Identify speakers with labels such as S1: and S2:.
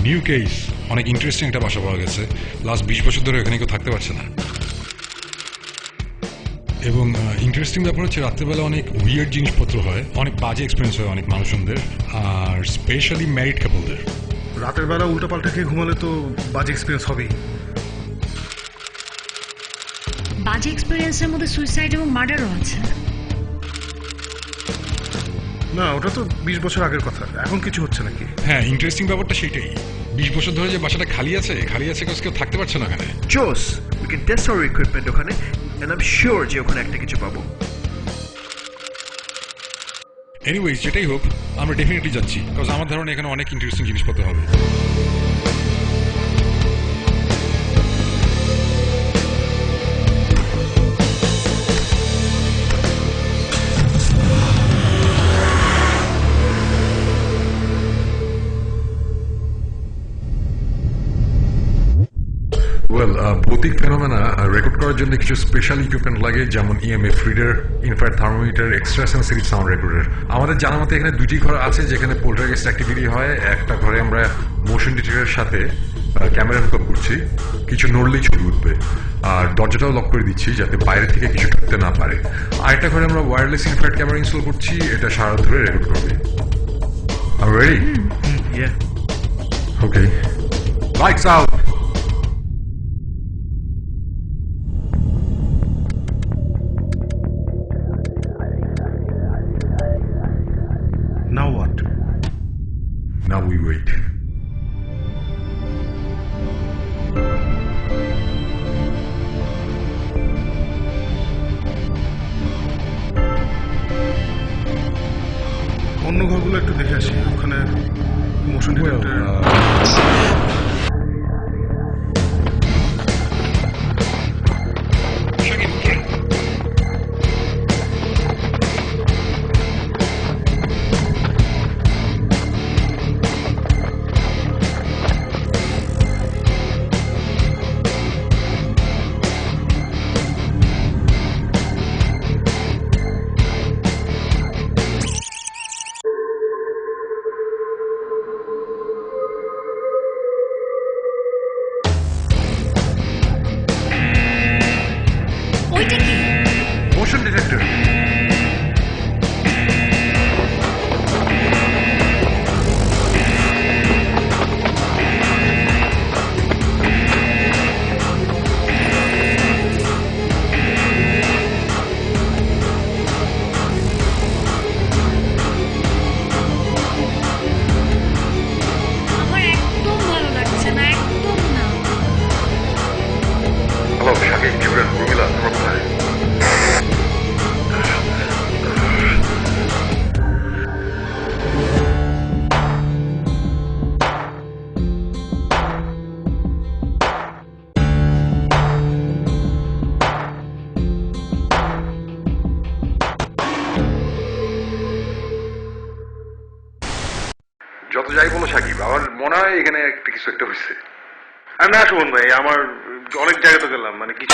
S1: New case, অনেক interesting একটা বাসা পাওয়া গেছে। লাস্ট 20 বছর ধরে এখানে কেউ থাকতে পারছে না। এবং ইন্টারেস্টিং ব্যাপার হচ্ছে রাত্রেবেলা অনেক উইয়ার্ড জিনিসপত্র হয়, অনেক বাজে এক্সপিরিয়েন্স হয় অনেক মানুষজনদের, আর স্পেশালি ম্যারিড কাপলদের।
S2: রাতের বেলা উল্টাপাল্টা খেয়ে ঘুমালে তো বাজে এক্সপিরিয়েন্স হবেই।
S3: বাজে এক্সপিরিয়েন্সের মধ্যে সুইসাইড এবং মার্ডারও আছে।
S2: না, ওটা তো 20 বছর আগের কথা, এখন কিছু হচ্ছে নাকি?
S1: হ্যাঁ, ইন্টারেস্টিং ব্যাপারটা সেটাই। 20 বছর ধরে যে বাসাটা খালি আছে কাজ কেউ থাকতে পারছে না এখানে।
S4: Jose, we can test our equipment ওখানে, এন্ড আই এম শিওর যে ওখানে একটা কিছু পাবো।
S1: এনিওয়েজ, যেটাই হোক, আমরা ডেফিনেটলি যাচ্ছি, বিকজ আমার ধারণা এখানে অনেক ইন্টারেস্টিং জিনিসপত্র হবে। ভৌতিক ফেনোমেনা রেকর্ড করার জন্য কিছু স্পেশাল ইকুইপমেন্ট লাগে, যেমন EMF reader, infrared thermometer, extra sensitive sound recorder. আমাদের জানা মতে এখানে দুটি ঘর আছে যেখানে পোল্টারগেস্ট অ্যাক্টিভিটি হয়। একটা ঘরে আমরা মোশন ডিটেক্টরের সাথে ক্যামেরা হুক আপ করছি, কিছু নড়লেই ছবি উঠবে, আর দরজাটাও লক করে দিচ্ছি যাতে বাইরে থেকে কিছু ঢুকতে না পারে। আরেকটা ঘরে আমরা ওয়্যারলেস ইনফ্রারেড ক্যামেরা ইনস্টল করছি, এটা সারা ধরে রেকর্ড করবে। Are you ready?
S4: Yeah.
S1: Okay. Lights out.
S2: Now what?
S1: Now we wait.
S2: অন্য ঘরগুলো একটু দেখে আসি, ওখানে মোশন ডিটেক্টর।
S3: ওইটা কি?
S4: Motion detector.
S3: আমার একদম ভালো লাগছে না, একদম না।
S1: হ্যালো, শাকিব, জিবরান, রুমিলা, তোমরা কোথায়? যত যাই বলো শাকিব, আমার মনে হয় এখানে একটা কিছু একটা হয়েছে।
S2: আর না সুমন ভাই, আমার অনেক জায়গা তো গেলাম, মানে কিছু